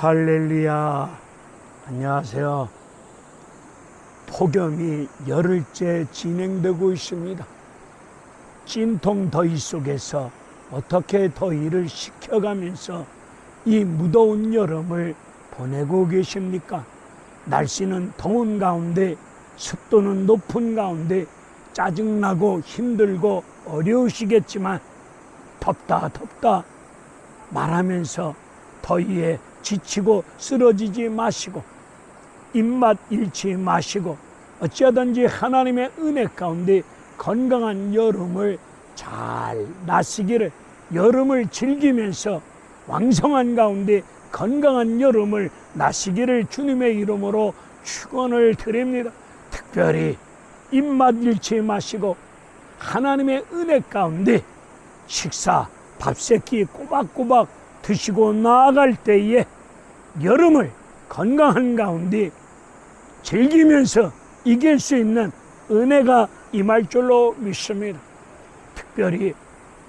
할렐루야. 안녕하세요. 폭염이 열흘째 진행되고 있습니다. 찐통 더위 속에서 어떻게 더위를 식혀가면서 이 무더운 여름을 보내고 계십니까? 날씨는 더운 가운데, 습도는 높은 가운데 짜증나고 힘들고 어려우시겠지만 덥다 말하면서 더위에 지치고 쓰러지지 마시고 입맛 잃지 마시고 어찌하든지 하나님의 은혜 가운데 건강한 여름을 잘 나시기를, 여름을 즐기면서 왕성한 가운데 건강한 여름을 나시기를 주님의 이름으로 축원을 드립니다. 특별히 입맛 잃지 마시고 하나님의 은혜 가운데 식사, 밥새끼 꼬박꼬박 드시고 나아갈 때에 여름을 건강한 가운데 즐기면서 이길 수 있는 은혜가 임할 줄로 믿습니다. 특별히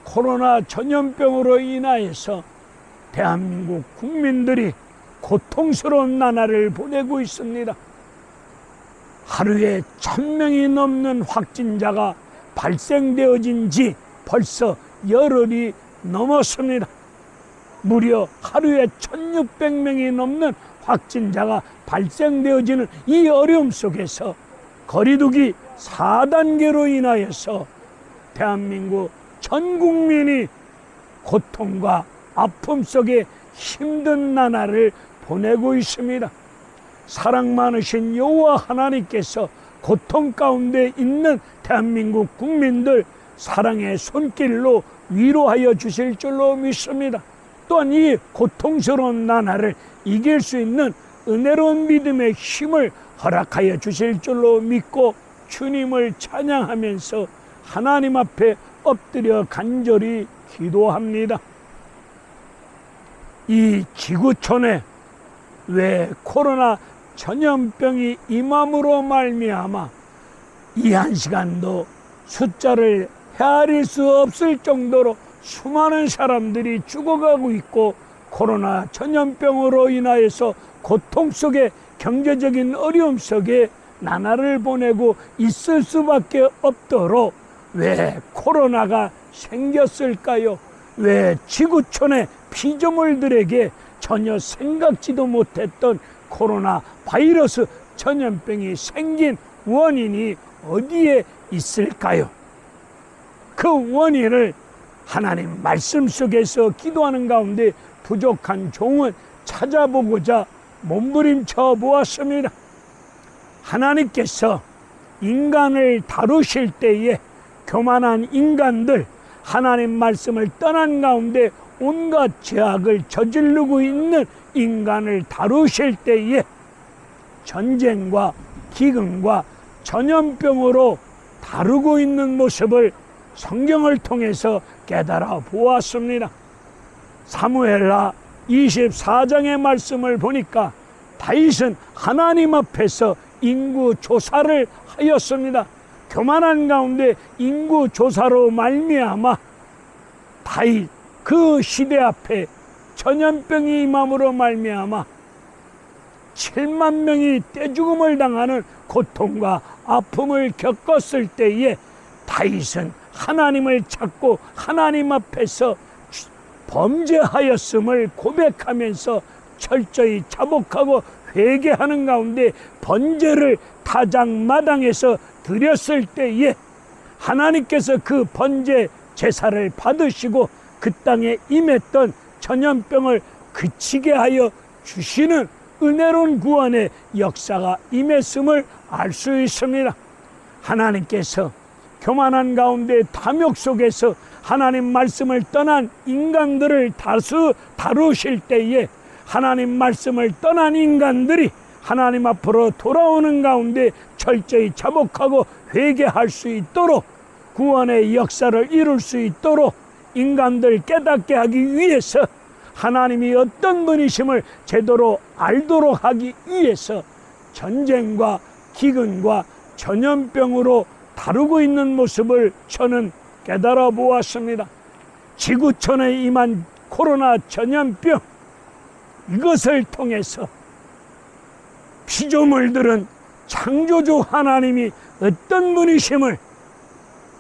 코로나 전염병으로 인하여서 대한민국 국민들이 고통스러운 나날을 보내고 있습니다. 하루에 1000명이 넘는 확진자가 발생되어진 지 벌써 열흘이 넘었습니다. 무려 하루에 1600명이 넘는 확진자가 발생되어지는 이 어려움 속에서 거리두기 4단계로 인하여서 대한민국 전 국민이 고통과 아픔 속에 힘든 나날을 보내고 있습니다. 사랑 많으신 여호와 하나님께서 고통 가운데 있는 대한민국 국민들 사랑의 손길로 위로하여 주실 줄로 믿습니다. 또한 이 고통스러운 나날을 이길 수 있는 은혜로운 믿음의 힘을 허락하여 주실 줄로 믿고 주님을 찬양하면서 하나님 앞에 엎드려 간절히 기도합니다. 이 지구촌에 왜 코로나 전염병이 임함으로 말미암아 이 한 시간도 숫자를 헤아릴 수 없을 정도로 수많은 사람들이 죽어가고 있고 코로나 전염병으로 인하여서 고통 속에 경제적인 어려움 속에 나날을 보내고 있을 수밖에 없도록 왜 코로나가 생겼을까요? 왜 지구촌의 피조물들에게 전혀 생각지도 못했던 코로나 바이러스 전염병이 생긴 원인이 어디에 있을까요? 그 원인을 하나님 말씀 속에서 기도하는 가운데 부족한 종은 찾아보고자 몸부림쳐 보았습니다. 하나님께서 인간을 다루실 때에 교만한 인간들, 하나님 말씀을 떠난 가운데 온갖 죄악을 저지르고 있는 인간을 다루실 때에 전쟁과 기근과 전염병으로 다루고 있는 모습을 성경을 통해서 깨달아 보았습니다. 사무엘하 24장의 말씀을 보니까 다윗은 하나님 앞에서 인구 조사를 하였습니다. 교만한 가운데 인구 조사로 말미암아 다윗 그 시대 앞에 전염병이 임함으로 말미암아 7만 명이 떼죽음을 당하는 고통과 아픔을 겪었을 때에 다윗은 하나님을 찾고 하나님 앞에서 범죄하였음을 고백하면서 철저히 자복하고 회개하는 가운데 번제를 타작마당에서 드렸을 때에 하나님께서 그 번제 제사를 받으시고 그 땅에 임했던 전염병을 그치게 하여 주시는 은혜로운 구원의 역사가 임했음을 알 수 있습니다. 하나님께서 교만한 가운데 탐욕 속에서 하나님 말씀을 떠난 인간들을 다루실 때에 하나님 말씀을 떠난 인간들이 하나님 앞으로 돌아오는 가운데 철저히 자복하고 회개할 수 있도록 구원의 역사를 이룰 수 있도록 인간들 깨닫게 하기 위해서 하나님이 어떤 분이심을 제대로 알도록 하기 위해서 전쟁과 기근과 전염병으로 다루고 있는 모습을 저는 깨달아 보았습니다. 지구촌에 임한 코로나 전염병, 이것을 통해서 피조물들은 창조주 하나님이 어떤 분이심을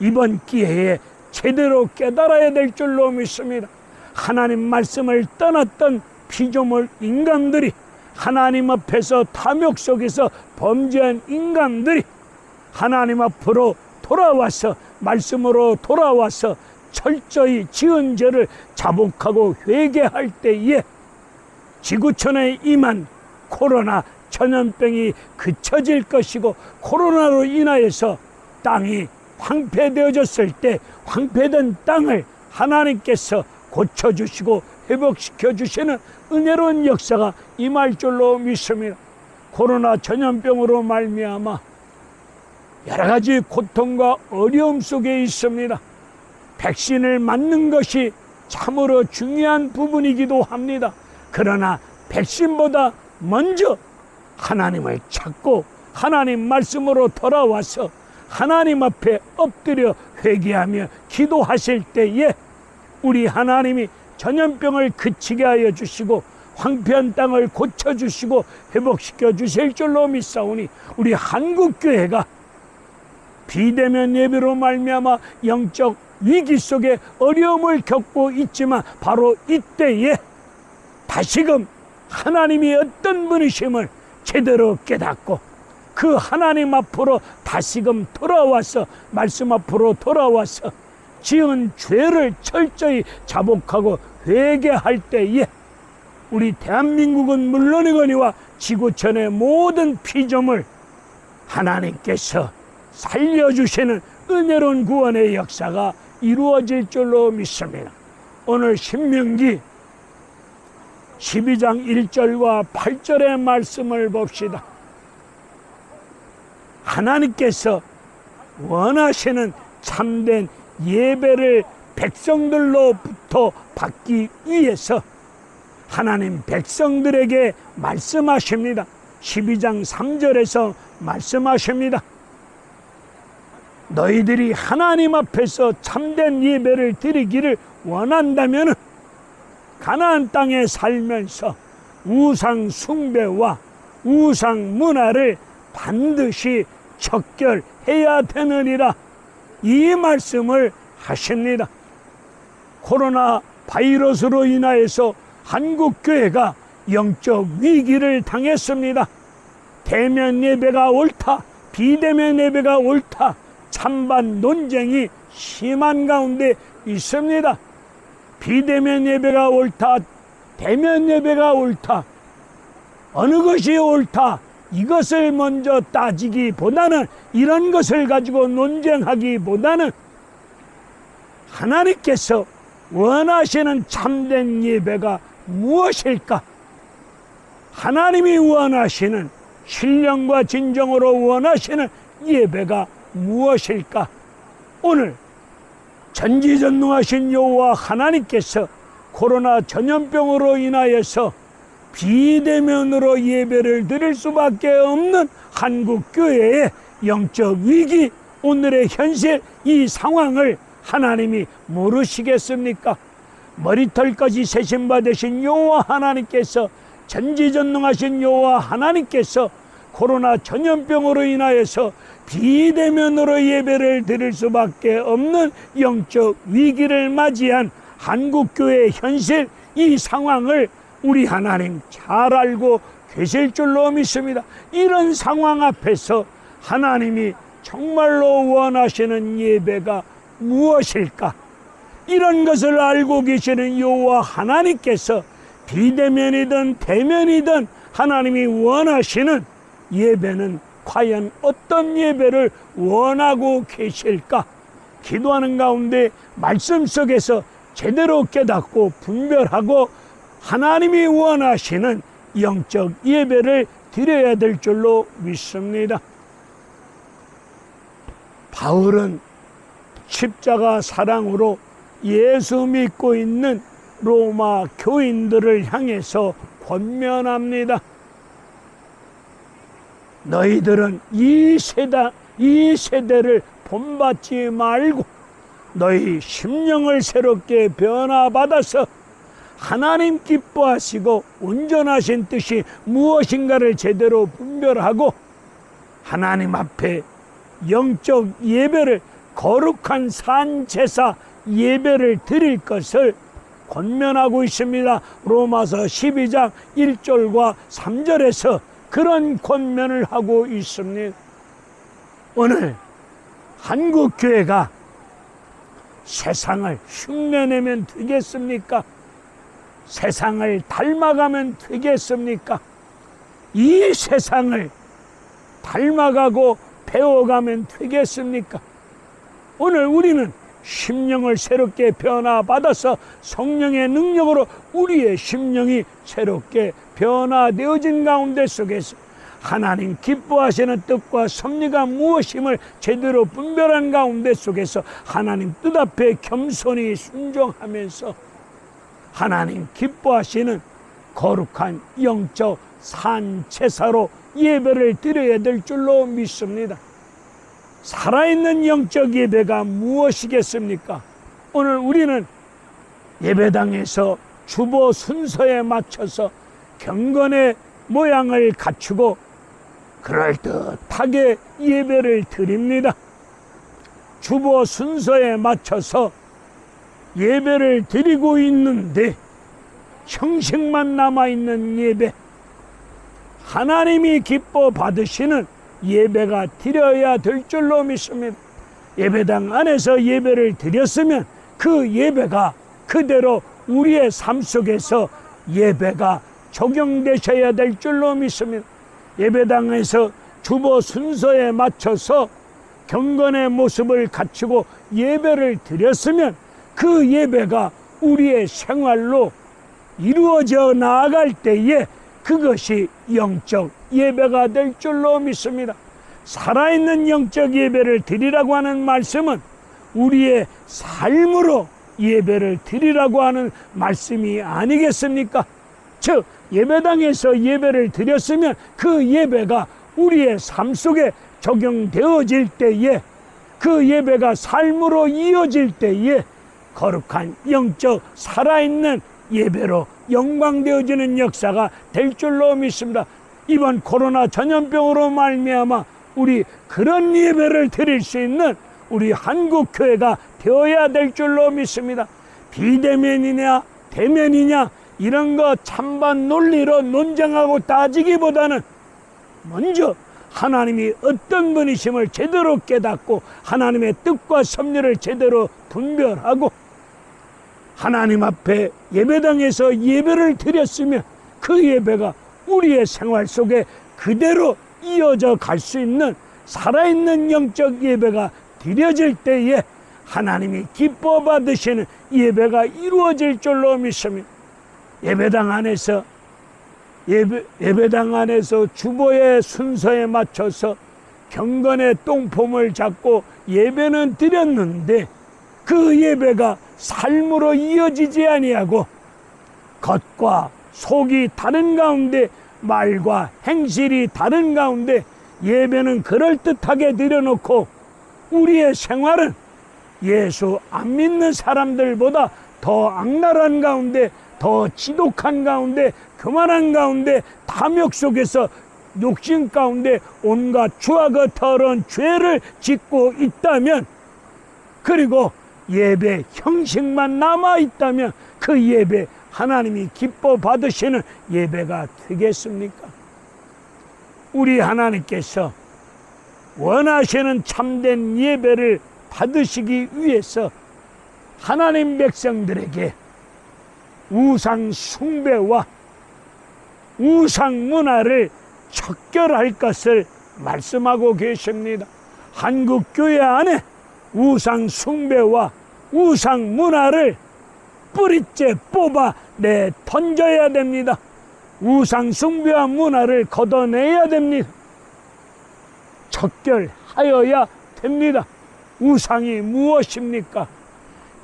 이번 기회에 제대로 깨달아야 될 줄로 믿습니다. 하나님 말씀을 떠났던 피조물 인간들이, 하나님 앞에서 탐욕 속에서 범죄한 인간들이 하나님 앞으로 돌아와서, 말씀으로 돌아와서 철저히 지은 죄를 자복하고 회개할 때에 지구촌에 임한 코로나 전염병이 그쳐질 것이고, 코로나로 인하여서 땅이 황폐되어졌을 때 황폐된 땅을 하나님께서 고쳐주시고 회복시켜주시는 은혜로운 역사가 임할 줄로 믿습니다. 코로나 전염병으로 말미암아 여러 가지 고통과 어려움 속에 있습니다. 백신을 맞는 것이 참으로 중요한 부분이기도 합니다. 그러나 백신보다 먼저 하나님을 찾고 하나님 말씀으로 돌아와서 하나님 앞에 엎드려 회개하며 기도하실 때에 우리 하나님이 전염병을 그치게 하여 주시고 황폐한 땅을 고쳐주시고 회복시켜 주실 줄로 믿사오니, 우리 한국교회가 비대면 예배로 말미암아 영적 위기 속에 어려움을 겪고 있지만, 바로 이때에 다시금 하나님이 어떤 분이심을 제대로 깨닫고 그 하나님 앞으로 다시금 돌아와서, 말씀 앞으로 돌아와서 지은 죄를 철저히 자복하고 회개할 때에 우리 대한민국은 물론이거니와 지구촌의 모든 피조물 하나님께서 살려주시는 은혜로운 구원의 역사가 이루어질 줄로 믿습니다. 오늘 신명기 12장 1절과 8절의 말씀을 봅시다. 하나님께서 원하시는 참된 예배를 백성들로부터 받기 위해서 하나님 백성들에게 말씀하십니다. 12장 3절에서 말씀하십니다. 너희들이 하나님 앞에서 참된 예배를 드리기를 원한다면 가나안 땅에 살면서 우상 숭배와 우상 문화를 반드시 척결해야 되느니라, 이 말씀을 하십니다. 코로나 바이러스로 인하여서 한국교회가 영적 위기를 당했습니다. 대면 예배가 옳다, 비대면 예배가 옳다, 찬반 논쟁이 심한 가운데 있습니다. 비대면 예배가 옳다, 대면 예배가 옳다, 어느 것이 옳다, 이것을 먼저 따지기보다는, 이런 것을 가지고 논쟁하기보다는 하나님께서 원하시는 참된 예배가 무엇일까? 하나님이 원하시는, 신령과 진정으로 원하시는 예배가 무엇일까? 오늘 전지전능하신 여호와 하나님께서 코로나 전염병으로 인하여서 비대면으로 예배를 드릴 수밖에 없는 한국교회의 영적 위기, 오늘의 현실, 이 상황을 하나님이 모르시겠습니까? 머리털까지 세신바 되신 여호와 하나님께서, 전지전능하신 여호와 하나님께서 코로나 전염병으로 인하여서 비대면으로 예배를 드릴 수밖에 없는 영적 위기를 맞이한 한국교회의 현실, 이 상황을 우리 하나님 잘 알고 계실 줄로 믿습니다. 이런 상황 앞에서 하나님이 정말로 원하시는 예배가 무엇일까? 이런 것을 알고 계시는 여호와 하나님께서 비대면이든 대면이든 하나님이 원하시는 예배는 과연 어떤 예배를 원하고 계실까? 기도하는 가운데 말씀 속에서 제대로 깨닫고 분별하고 하나님이 원하시는 영적 예배를 드려야 될 줄로 믿습니다. 바울은 십자가 사랑으로 예수 믿고 있는 로마 교인들을 향해서 권면합니다. 너희들은 이 세대를 본받지 말고 너희 심령을 새롭게 변화받아서 하나님 기뻐하시고 온전하신 뜻이 무엇인가를 제대로 분별하고 하나님 앞에 영적 예배를, 거룩한 산제사 예배를 드릴 것을 권면하고 있습니다. 로마서 12장 1절과 3절에서 그런 권면을 하고 있습니다. 오늘 한국교회가 세상을 흉내내면 되겠습니까? 세상을 닮아가면 되겠습니까? 이 세상을 닮아가고 배워가면 되겠습니까? 오늘 우리는 심령을 새롭게 변화받아서 성령의 능력으로 우리의 심령이 새롭게 변화되어진 가운데 속에서 하나님 기뻐하시는 뜻과 섭리가 무엇임을 제대로 분별한 가운데 속에서 하나님 뜻 앞에 겸손히 순종하면서 하나님 기뻐하시는 거룩한 영적 산제사로 예배를 드려야 될 줄로 믿습니다. 살아있는 영적 예배가 무엇이겠습니까? 오늘 우리는 예배당에서 주보 순서에 맞춰서 경건의 모양을 갖추고 그럴듯하게 예배를 드립니다. 주보 순서에 맞춰서 예배를 드리고 있는데 형식만 남아있는 예배, 하나님이 기뻐 받으시는 예배가 드려야 될 줄로 믿습니다. 예배당 안에서 예배를 드렸으면 그 예배가 그대로 우리의 삶 속에서 예배가 적용되셔야 될 줄로 믿습니다. 예배당에서 주보 순서에 맞춰서 경건의 모습을 갖추고 예배를 드렸으면 그 예배가 우리의 생활로 이루어져 나아갈 때에 그것이 영적 예배가 될 줄로 믿습니다. 살아있는 영적 예배를 드리라고 하는 말씀은 우리의 삶으로 예배를 드리라고 하는 말씀이 아니겠습니까? 즉 예배당에서 예배를 드렸으면 그 예배가 우리의 삶 속에 적용되어질 때에 그 예배가 삶으로 이어질 때에 거룩한 영적 살아있는 예배로 영광되어지는 역사가 될 줄로 믿습니다. 이번 코로나 전염병으로 말미암아 우리 그런 예배를 드릴 수 있는 우리 한국교회가 되어야 될 줄로 믿습니다. 비대면이냐 대면이냐 이런 거 찬반 논리로 논쟁하고 따지기보다는 먼저 하나님이 어떤 분이심을 제대로 깨닫고 하나님의 뜻과 섭리를 제대로 분별하고 하나님 앞에 예배당에서 예배를 드렸으면 그 예배가 우리의 생활 속에 그대로 이어져 갈 수 있는 살아있는 영적 예배가 드려질 때에 하나님이 기뻐 받으시는 예배가 이루어질 줄로 믿습니다. 예배당 안에서 주보의 순서에 맞춰서 경건의 똥폼을 잡고 예배는 드렸는데 그 예배가 삶으로 이어지지 아니하고 겉과 속이 다른 가운데 말과 행실이 다른 가운데 예배는 그럴듯하게 드려놓고 우리의 생활은 예수 안 믿는 사람들보다 더 악랄한 가운데, 더 지독한 가운데, 교만한 가운데, 탐욕 속에서 욕심 가운데 온갖 추악과 더러운 죄를 짓고 있다면, 그리고 예배 형식만 남아있다면 그 예배 하나님이 기뻐 받으시는 예배가 되겠습니까? 우리 하나님께서 원하시는 참된 예배를 받으시기 위해서 하나님 백성들에게 우상 숭배와 우상 문화를 척결할 것을 말씀하고 계십니다. 한국 교회 안에 우상 숭배와 우상 문화를 뿌리째 뽑아 던져야 됩니다. 우상 숭배와 문화를 걷어내야 됩니다. 척결하여야 됩니다. 우상이 무엇입니까?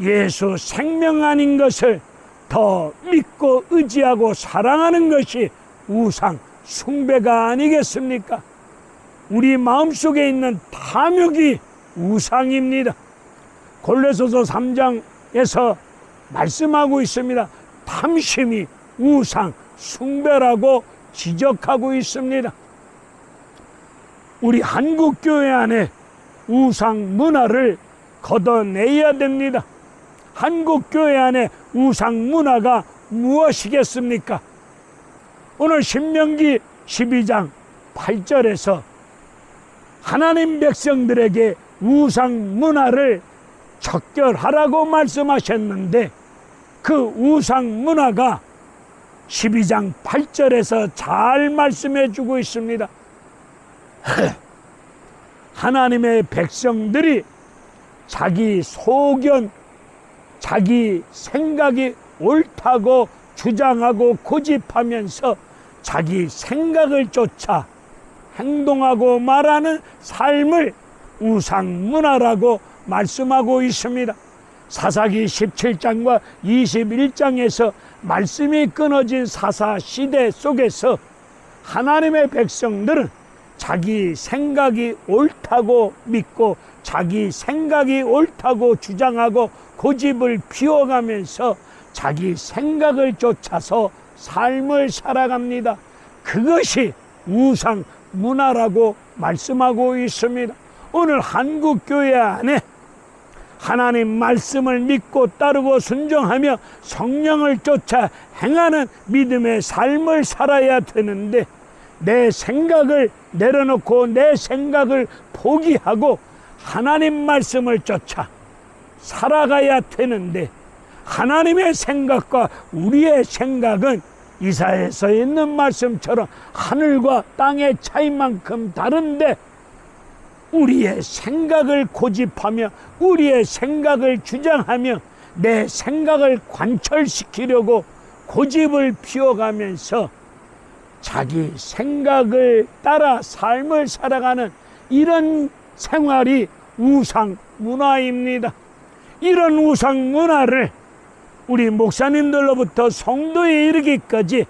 예수 생명 아닌 것을 더 믿고 의지하고 사랑하는 것이 우상 숭배가 아니겠습니까? 우리 마음속에 있는 탐욕이 우상입니다. 골로새서 3장에서 말씀하고 있습니다. 탐심이 우상 숭배라고 지적하고 있습니다. 우리 한국교회 안에 우상 문화를 걷어내야 됩니다. 한국교회 안에 우상 문화가 무엇이겠습니까? 오늘 신명기 12장 8절에서 하나님 백성들에게 우상 문화를 척결하라고 말씀하셨는데, 그 우상 문화가 12장 8절에서 잘 말씀해 주고 있습니다. 하나님의 백성들이 자기 소견, 자기 생각이 옳다고 주장하고 고집하면서 자기 생각을 쫓아 행동하고 말하는 삶을 우상문화라고 말씀하고 있습니다. 사사기 17장과 21장에서 말씀이 끊어진 사사시대 속에서 하나님의 백성들은 자기 생각이 옳다고 믿고 자기 생각이 옳다고 주장하고 고집을 피워가면서 자기 생각을 쫓아서 삶을 살아갑니다. 그것이 우상 문화라고 말씀하고 있습니다. 오늘 한국교회 안에 하나님 말씀을 믿고 따르고 순종하며 성령을 쫓아 행하는 믿음의 삶을 살아야 되는데, 내 생각을 내려놓고 내 생각을 포기하고 하나님 말씀을 쫓아 살아가야 되는데, 하나님의 생각과 우리의 생각은 이사야서 있는 말씀처럼 하늘과 땅의 차이만큼 다른데, 우리의 생각을 고집하며 우리의 생각을 주장하며 내 생각을 관철시키려고 고집을 피워가면서 자기 생각을 따라 삶을 살아가는 이런 생활이 우상 문화입니다. 이런 우상 문화를 우리 목사님들로부터 성도에 이르기까지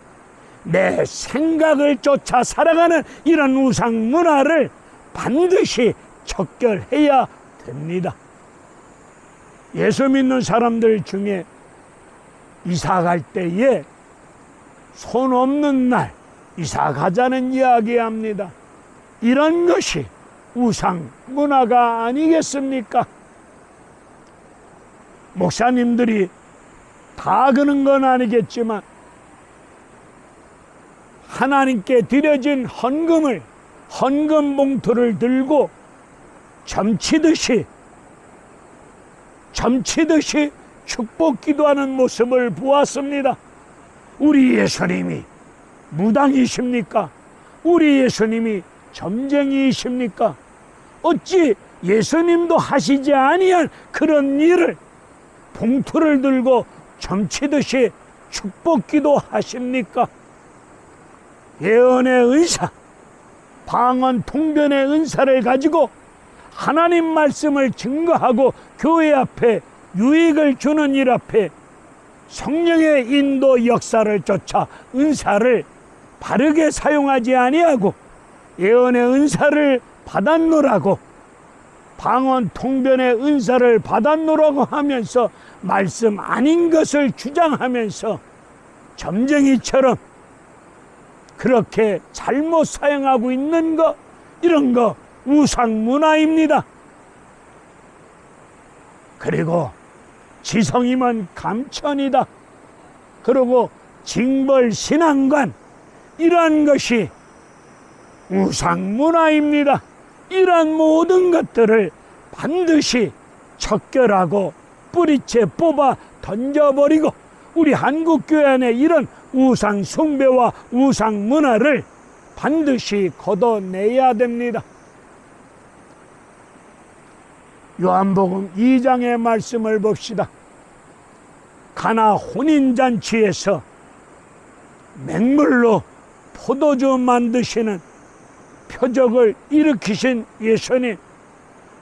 내 생각을 쫓아 살아가는 이런 우상 문화를 반드시 척결해야 됩니다. 예수 믿는 사람들 중에 이사 갈 때에 손 없는 날 이사 가자는 이야기합니다. 이런 것이 우상 문화가 아니겠습니까? 목사님들이 다 그런 건 아니겠지만 하나님께 드려진 헌금 봉투를 들고 점치듯이 축복 기도하는 모습을 보았습니다. 우리 예수님이 무당이십니까? 우리 예수님이 점쟁이이십니까? 어찌 예수님도 하시지 아니한 그런 일을 봉투를 들고 점치듯이 축복 기도하십니까? 예언의 은사, 방언 통변의 은사를 가지고 하나님 말씀을 증거하고 교회 앞에 유익을 주는 일 앞에 성령의 인도 역사를 쫓아 은사를 바르게 사용하지 아니하고 예언의 은사를 받았노라고, 방언 통변의 은사를 받았노라고 하면서 말씀 아닌 것을 주장하면서 점쟁이처럼 그렇게 잘못 사용하고 있는 것, 이런 거 우상 문화입니다. 그리고 지성이면 감천이다. 그리고 징벌신앙관, 이러한 것이 우상 문화입니다. 이러한 모든 것들을 반드시 척결하고 뿌리채 뽑아 던져버리고 우리 한국교회 안에 이런 우상 숭배와 우상 문화를 반드시 걷어내야 됩니다. 요한복음 2장의 말씀을 봅시다. 가나 혼인잔치에서 맹물로 포도주 만드시는 표적을 일으키신 예수님,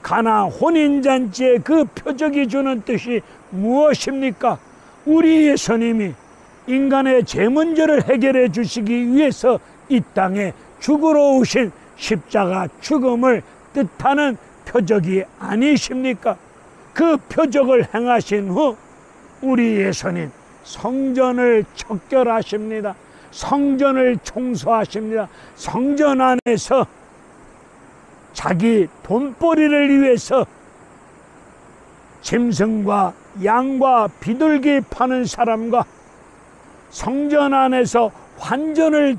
가나 혼인잔치의 그 표적이 주는 뜻이 무엇입니까? 우리 예수님이 인간의 죄 문제를 해결해 주시기 위해서 이 땅에 죽으러 오신 십자가 죽음을 뜻하는 표적이 아니십니까? 그 표적을 행하신 후 우리 예수님 성전을 척결하십니다. 성전을 청소하십니다. 성전 안에서 자기 돈벌이를 위해서 짐승과 양과 비둘기 파는 사람과 성전 안에서 환전을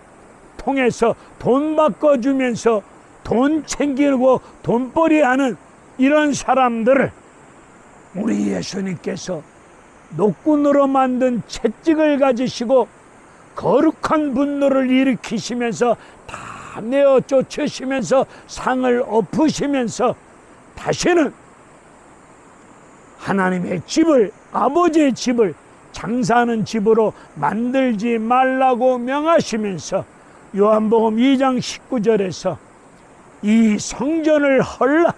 통해서 돈 바꿔주면서 돈 챙기고 돈벌이하는 이런 사람들을 우리 예수님께서 노끈으로 만든 채찍을 가지시고 거룩한 분노를 일으키시면서 다 내어 쫓으시면서 상을 엎으시면서 다시는 하나님의 집을, 아버지의 집을 장사하는 집으로 만들지 말라고 명하시면서 요한복음 2장 19절에서 이 성전을 헐라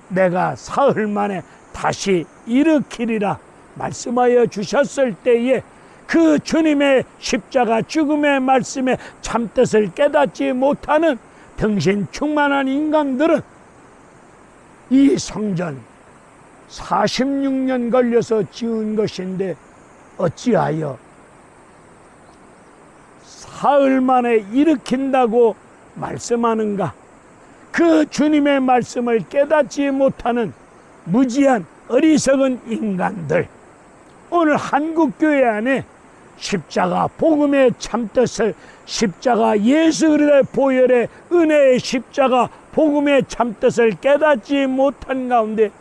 내가 사흘 만에 다시 일으키리라 말씀하여 주셨을 때에 그 주님의 십자가 죽음의 말씀에 참뜻을 깨닫지 못하는 등신 충만한 인간들은 이 성전 46년 걸려서 지은 것인데 어찌하여 사흘 만에 일으킨다고 말씀하는가? 그 주님의 말씀을 깨닫지 못하는 무지한 어리석은 인간들, 오늘 한국교회 안에 십자가 복음의 참뜻을, 십자가 예수 그리스도의 보혈의 은혜의 십자가 복음의 참뜻을 깨닫지 못한 가운데,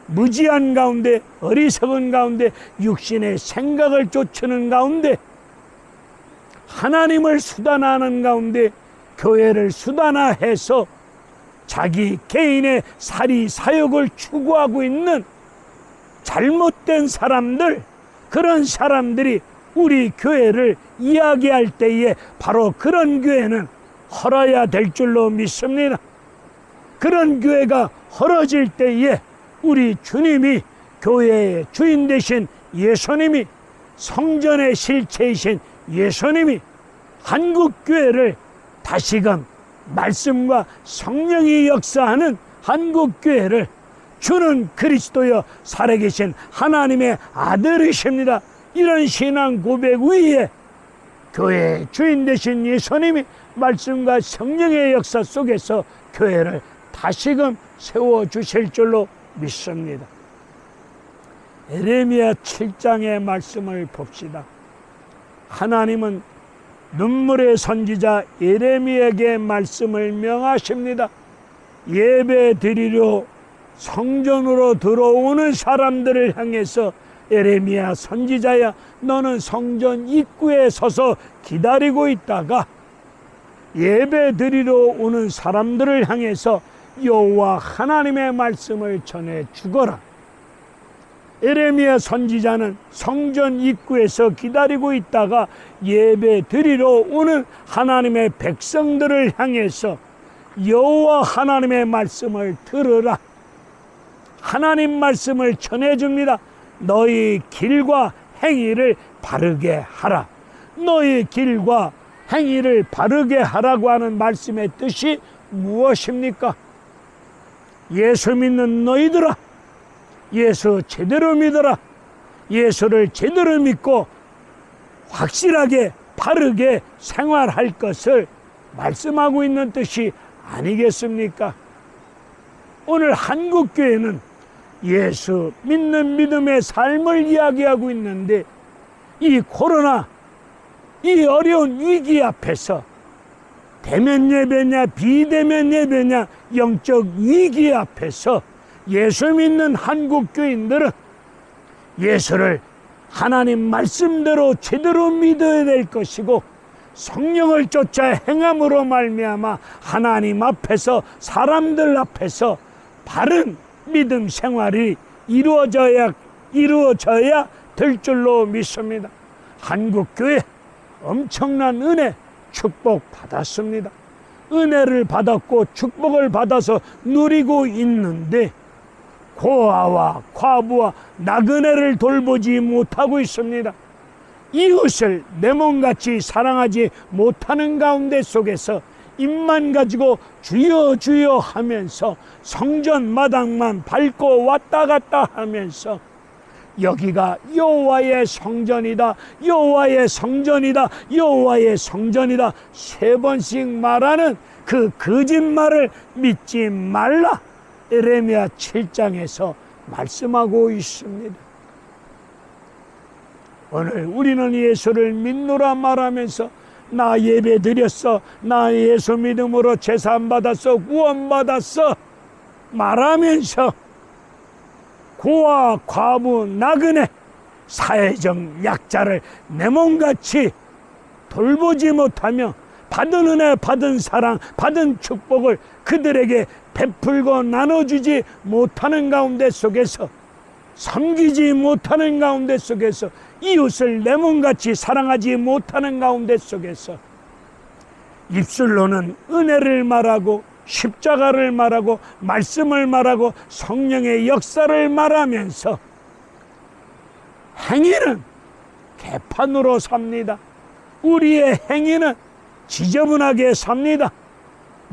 무지한 가운데, 어리석은 가운데, 육신의 생각을 쫓는 가운데, 하나님을 수단화하는 가운데 교회를 수단화해서 자기 개인의 사리 사욕을 추구하고 있는 잘못된 사람들, 그런 사람들이 우리 교회를 이야기할 때에 바로 그런 교회는 헐어야 될 줄로 믿습니다. 그런 교회가 헐어질 때에 우리 주님이, 교회의 주인 되신 예수님이, 성전의 실체이신 예수님이 한국교회를 다시금 말씀과 성령이 역사하는 한국교회를 주는 그리스도여 살아계신 하나님의 아들이십니다. 이런 신앙 고백 위에 교회의 주인 되신 예수님이 말씀과 성령의 역사 속에서 교회를 다시금 세워주실 줄로 믿습니다. 에레미야 7장의 말씀을 봅시다. 하나님은 눈물의 선지자 예레미야에게 말씀을 명하십니다. 예배 드리러 성전으로 들어오는 사람들을 향해서 예레미야 선지자야, 너는 성전 입구에 서서 기다리고 있다가 예배 드리러 오는 사람들을 향해서 여호와 하나님의 말씀을 전해 주거라. 예레미야 선지자는 성전 입구에서 기다리고 있다가 예배 드리러 오는 하나님의 백성들을 향해서 여호와 하나님의 말씀을 들으라. 하나님 말씀을 전해줍니다. 너희 길과 행위를 바르게 하라. 너희 길과 행위를 바르게 하라고 하는 말씀의 뜻이 무엇입니까? 예수 믿는 너희들아, 예수 제대로 믿어라. 예수를 제대로 믿고 확실하게 바르게 생활할 것을 말씀하고 있는 뜻이 아니겠습니까? 오늘 한국교회는 예수 믿는 믿음의 삶을 이야기하고 있는데, 이 코로나, 이 어려운 위기 앞에서 대면 예배냐 비대면 예배냐 영적 위기 앞에서 예수 믿는 한국교인들은 예수를 하나님 말씀대로 제대로 믿어야 될 것이고, 성령을 쫓아 행함으로 말미암아 하나님 앞에서, 사람들 앞에서 바른 믿음 생활이 이루어져야 될 줄로 믿습니다. 한국교회 엄청난 은혜, 축복 받았습니다. 은혜를 받았고 축복을 받아서 누리고 있는데 고아와 과부와 나그네를 돌보지 못하고 있습니다. 이웃을 내 몸같이 사랑하지 못하는 가운데 속에서 입만 가지고 주여 주여 하면서 성전 마당만 밟고 왔다 갔다 하면서 여기가 여호와의 성전이다, 여호와의 성전이다, 여호와의 성전이다 3번씩 말하는 그 거짓말을 믿지 말라, 에레미야 7장에서 말씀하고 있습니다. 오늘 우리는 예수를 믿노라 말하면서 나 예배 드렸어, 나 예수 믿음으로 제사함 받았어, 구원 받았어 말하면서 고아, 과부, 나그네, 사회적 약자를 내 몸같이 돌보지 못하며 받은 은혜, 받은 사랑, 받은 축복을 그들에게 베풀고 나눠주지 못하는 가운데 속에서, 섬기지 못하는 가운데 속에서, 이웃을 내 몸같이 사랑하지 못하는 가운데 속에서 입술로는 은혜를 말하고 십자가를 말하고 말씀을 말하고 성령의 역사를 말하면서 행위는 개판으로 삽니다. 우리의 행위는 지저분하게 삽니다.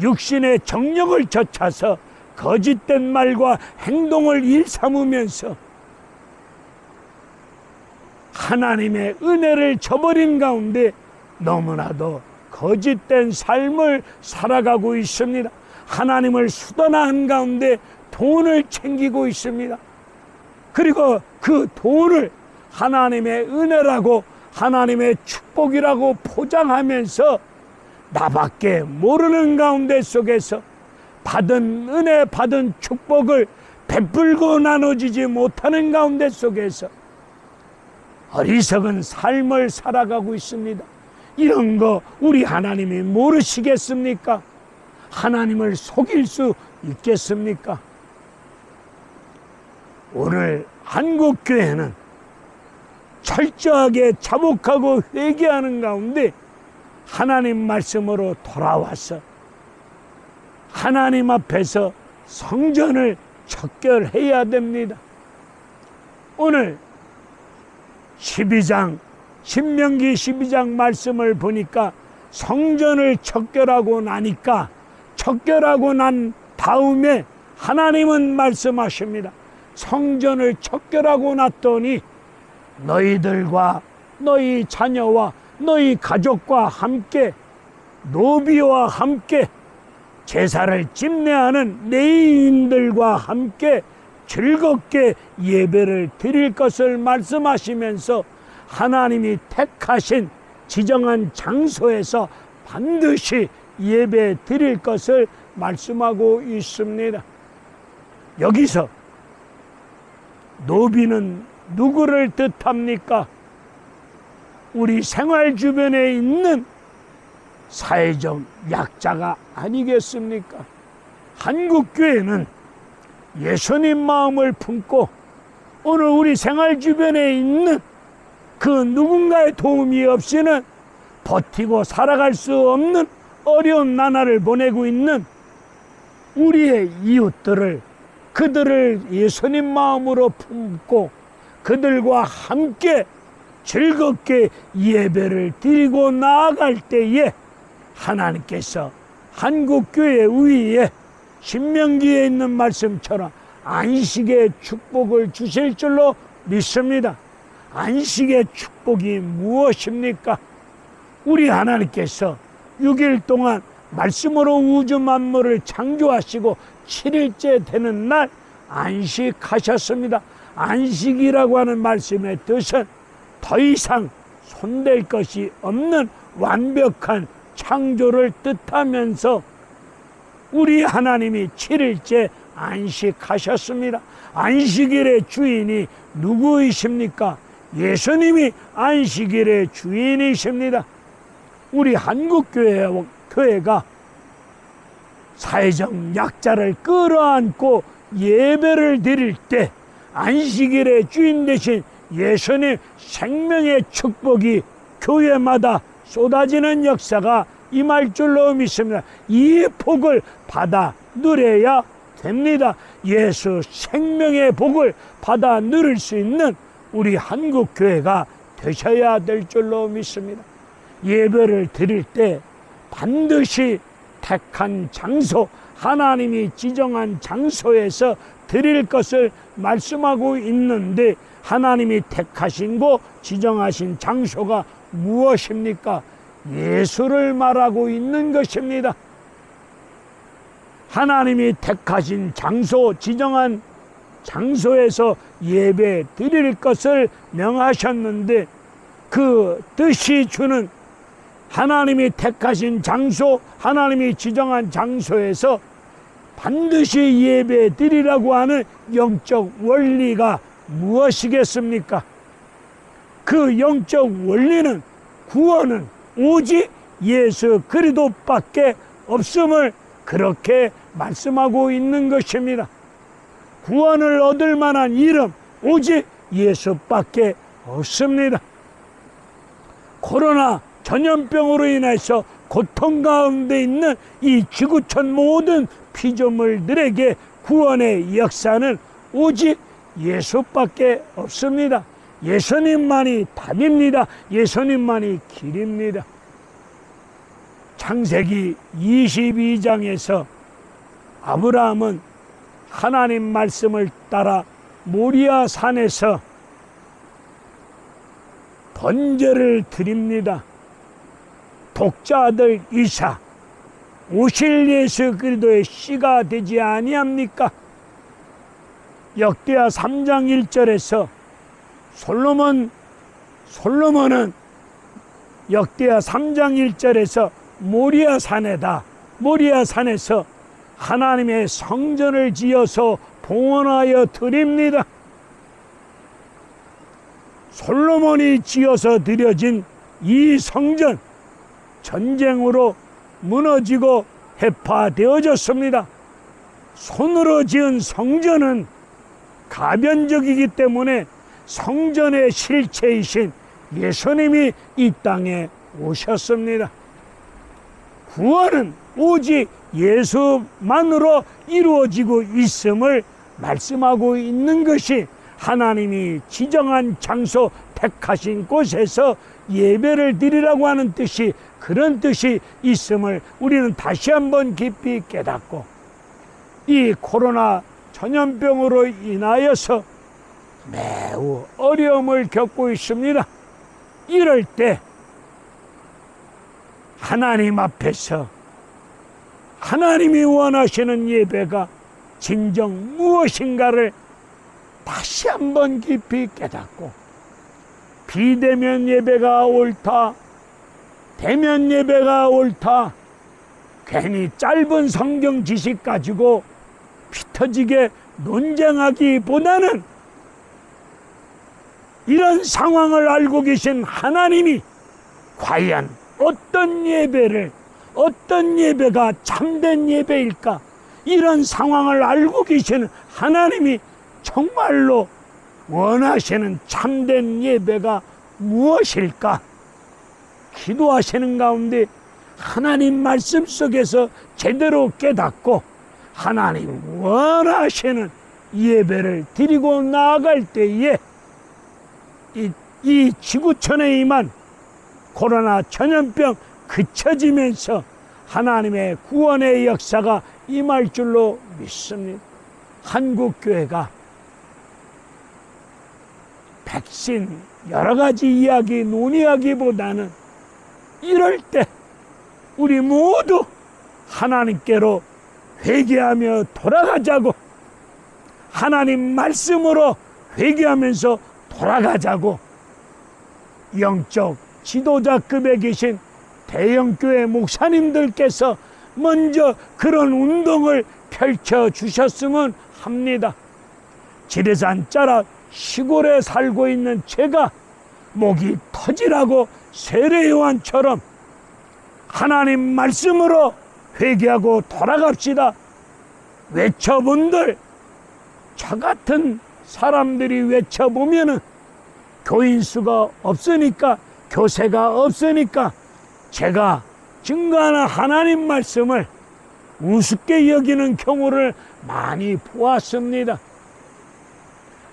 육신의 정욕을 좇아서 거짓된 말과 행동을 일삼으면서 하나님의 은혜를 저버린 가운데 너무나도 거짓된 삶을 살아가고 있습니다. 하나님을 수단화한 가운데 돈을 챙기고 있습니다. 그리고 그 돈을 하나님의 은혜라고, 하나님의 축복이라고 포장하면서 나밖에 모르는 가운데 속에서 받은 은혜, 받은 축복을 베풀고 나눠주지 못하는 가운데 속에서 어리석은 삶을 살아가고 있습니다. 이런 거 우리 하나님이 모르시겠습니까? 하나님을 속일 수 있겠습니까? 오늘 한국교회는 철저하게 자복하고 회개하는 가운데 하나님 말씀으로 돌아와서 하나님 앞에서 성전을 척결해야 됩니다. 오늘 12장, 신명기 12장 말씀을 보니까 성전을 척결하고 나니까, 척결하고 난 다음에 하나님은 말씀하십니다. 성전을 척결하고 났더니 너희들과 너희 자녀와 너희 가족과 함께, 노비와 함께, 제사를 집례하는 레위인들과 함께 즐겁게 예배를 드릴 것을 말씀하시면서 하나님이 택하신 지정한 장소에서 반드시 예배 드릴 것을 말씀하고 있습니다. 여기서 노비는 누구를 뜻합니까? 우리 생활 주변에 있는 사회적 약자가 아니겠습니까? 한국교회는 예수님 마음을 품고 오늘 우리 생활 주변에 있는 그 누군가의 도움이 없이는 버티고 살아갈 수 없는 어려운 나날을 보내고 있는 우리의 이웃들을, 그들을 예수님 마음으로 품고 그들과 함께 즐겁게 예배를 드리고 나아갈 때에 하나님께서 한국교회 위에 신명기에 있는 말씀처럼 안식의 축복을 주실 줄로 믿습니다. 안식의 축복이 무엇입니까? 우리 하나님께서 6일 동안 말씀으로 우주 만물을 창조하시고 7일째 되는 날 안식하셨습니다. 안식이라고 하는 말씀의 뜻은 더 이상 손댈 것이 없는 완벽한 창조를 뜻하면서 우리 하나님이 7일째 안식하셨습니다. 안식일의 주인이 누구이십니까? 예수님이 안식일의 주인이십니다. 우리 한국교회가 사회적 약자를 끌어안고 예배를 드릴 때 안식일의 주인 되신 예수님 생명의 축복이 교회마다 쏟아지는 역사가 임할 줄로 믿습니다. 이 복을 받아 누려야 됩니다. 예수 생명의 복을 받아 누릴 수 있는 우리 한국교회가 되셔야 될 줄로 믿습니다. 예배를 드릴 때 반드시 택한 장소, 하나님이 지정한 장소에서 드릴 것을 말씀하고 있는데, 하나님이 택하신 곳, 지정하신 장소가 무엇입니까? 예수를 말하고 있는 것입니다. 하나님이 택하신 장소, 지정한 장소에서 예배 드릴 것을 명하셨는데, 그 뜻이 주는 하나님이 택하신 장소, 하나님이 지정한 장소에서 반드시 예배 드리라고 하는 영적 원리가 무엇이겠습니까? 그 영적 원리는, 구원은 오직 예수 그리스도밖에 없음을 그렇게 말씀하고 있는 것입니다. 구원을 얻을 만한 이름 오직 예수밖에 없습니다. 코로나 전염병으로 인해서 고통 가운데 있는 이 지구촌 모든 피조물들에게 구원의 역사는 오직 예수밖에 없습니다. 예수님만이 답입니다. 예수님만이 길입니다. 창세기 22장에서 아브라함은 하나님 말씀을 따라 모리아 산에서 번제를 드립니다. 독자 아들 이삭, 오실 예수 그리스도의 씨가 되지 아니합니까? 역대하 3장 1절에서 솔로몬은 역대하 3장 1절에서 모리아 산에서 하나님의 성전을 지어서 봉헌하여 드립니다. 솔로몬이 지어서 드려진 이 성전, 전쟁으로 무너지고 해파되어졌습니다. 손으로 지은 성전은 가변적이기 때문에 성전의 실체이신 예수님이 이 땅에 오셨습니다. 구원은 오직 예수만으로 이루어지고 있음을 말씀하고 있는 것이, 하나님이 지정한 장소, 택하신 곳에서 예배를 드리라고 하는 뜻이, 그런 뜻이 있음을 우리는 다시 한번 깊이 깨닫고, 이 코로나 전염병으로 인하여서 매우 어려움을 겪고 있습니다. 이럴 때 하나님 앞에서 하나님이 원하시는 예배가 진정 무엇인가를 다시 한번 깊이 깨닫고, 비대면 예배가 옳다, 대면 예배가 옳다, 괜히 짧은 성경 지식 가지고 피터지게 논쟁하기보다는 이런 상황을 알고 계신 하나님이 과연 어떤 예배가 참된 예배일까? 이런 상황을 알고 계시는 하나님이 정말로 원하시는 참된 예배가 무엇일까? 기도하시는 가운데 하나님 말씀 속에서 제대로 깨닫고 하나님 원하시는 예배를 드리고 나아갈 때에 이 지구촌에 임한 코로나 전염병 그쳐지면서 하나님의 구원의 역사가 임할 줄로 믿습니다. 한국교회가 백신 여러 가지 이야기 논의하기보다는 이럴 때 우리 모두 하나님께로 회개하며 돌아가자고, 하나님 말씀으로 회개하면서 돌아가자고, 영적 지도자급에 계신 대형교회 목사님들께서 먼저 그런 운동을 펼쳐주셨으면 합니다. 지리산 자락 시골에 살고 있는 제가 목이 터지라고 세례요한처럼 하나님 말씀으로 회개하고 돌아갑시다 외쳐본들, 저 같은 사람들이 외쳐보면은 교인 수가 없으니까, 교세가 없으니까 제가 증거하는 하나님 말씀을 우습게 여기는 경우를 많이 보았습니다.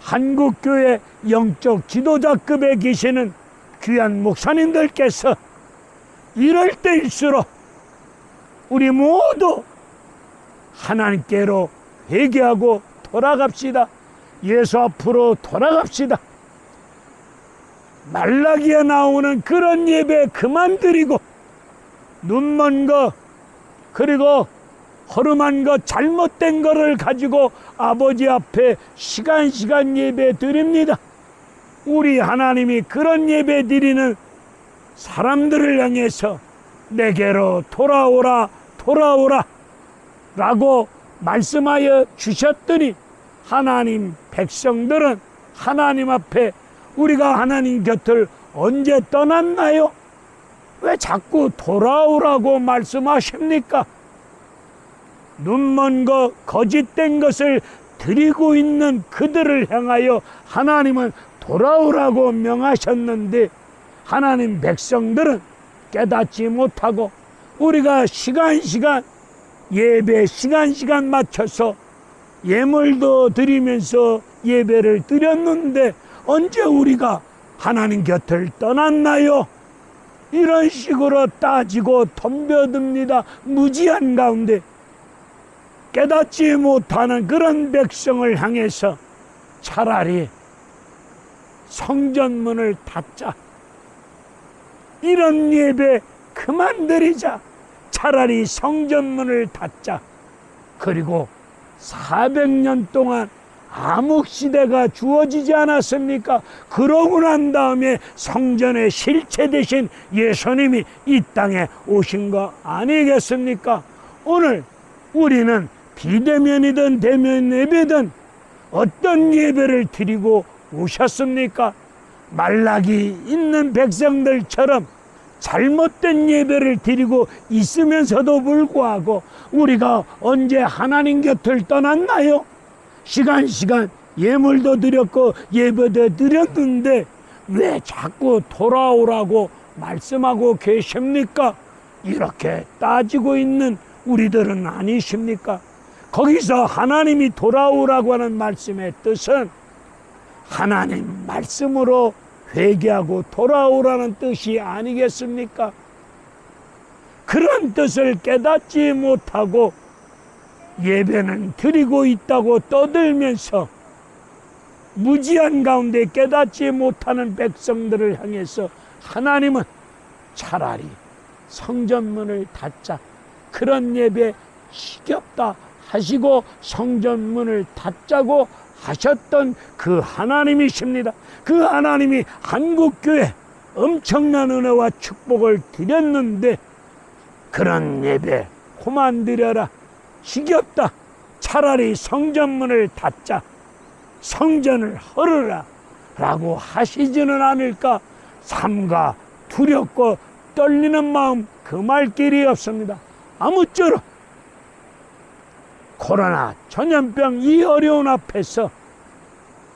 한국교회 영적 지도자급에 계시는 귀한 목사님들께서 이럴 때일수록 우리 모두 하나님께로 회개하고 돌아갑시다. 예수 앞으로 돌아갑시다. 말라기에 나오는 그런 예배 그만 드리고 눈먼 거 그리고 허름한 거 잘못된 거를 가지고 아버지 앞에 시간 예배 드립니다. 우리 하나님이 그런 예배 드리는 사람들을 향해서 내게로 돌아오라 라고 말씀하여 주셨더니 하나님 백성들은 하나님 앞에 우리가 하나님 곁을 언제 떠났나요? 왜 자꾸 돌아오라고 말씀하십니까? 눈먼 거 거짓된 것을 드리고 있는 그들을 향하여 하나님은 돌아오라고 명하셨는데 하나님 백성들은 깨닫지 못하고 우리가 시간 예배 시간 맞춰서 예물도 드리면서 예배를 드렸는데 언제 우리가 하나님 곁을 떠났나요? 이런 식으로 따지고 덤벼듭니다. 무지한 가운데 깨닫지 못하는 그런 백성을 향해서 차라리 성전문을 닫자. 이런 예배 그만 드리자. 차라리 성전문을 닫자. 그리고 400년 동안 암흑시대가 주어지지 않았습니까? 그러고 난 다음에 성전의 실체 되신 예수님이 이 땅에 오신 거 아니겠습니까? 오늘 우리는 비대면이든 대면 예배든 어떤 예배를 드리고 오셨습니까? 말라기 있는 백성들처럼 잘못된 예배를 드리고 있으면서도 불구하고 우리가 언제 하나님 곁을 떠났나요? 시간 예물도 드렸고 예배도 드렸는데 왜 자꾸 돌아오라고 말씀하고 계십니까? 이렇게 따지고 있는 우리들은 아니십니까? 거기서 하나님이 돌아오라고 하는 말씀의 뜻은 하나님 말씀으로 회개하고 돌아오라는 뜻이 아니겠습니까? 그런 뜻을 깨닫지 못하고 예배는 드리고 있다고 떠들면서 무지한 가운데 깨닫지 못하는 백성들을 향해서 하나님은 차라리 성전문을 닫자. 그런 예배 지겹다 하시고 성전문을 닫자고 하셨던 그 하나님이십니다. 그 하나님이 한국교회 엄청난 은혜와 축복을 드렸는데 그런 예배 그만 드려라. 지겹다. 차라리 성전문을 닫자. 성전을 헐으라 라고 하시지는 않을까. 삼가 두렵고 떨리는 마음 금할 길이 없습니다. 아무쪼록 코로나 전염병 이 어려운 앞에서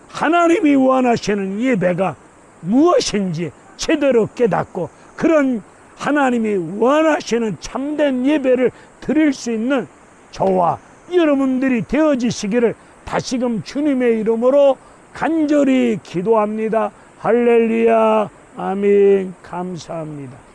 하나님이 원하시는 예배가 무엇인지 제대로 깨닫고 그런 하나님이 원하시는 참된 예배를 드릴 수 있는 저와 여러분들이 되어지시기를 다시금 주님의 이름으로 간절히 기도합니다. 할렐루야. 아멘. 감사합니다.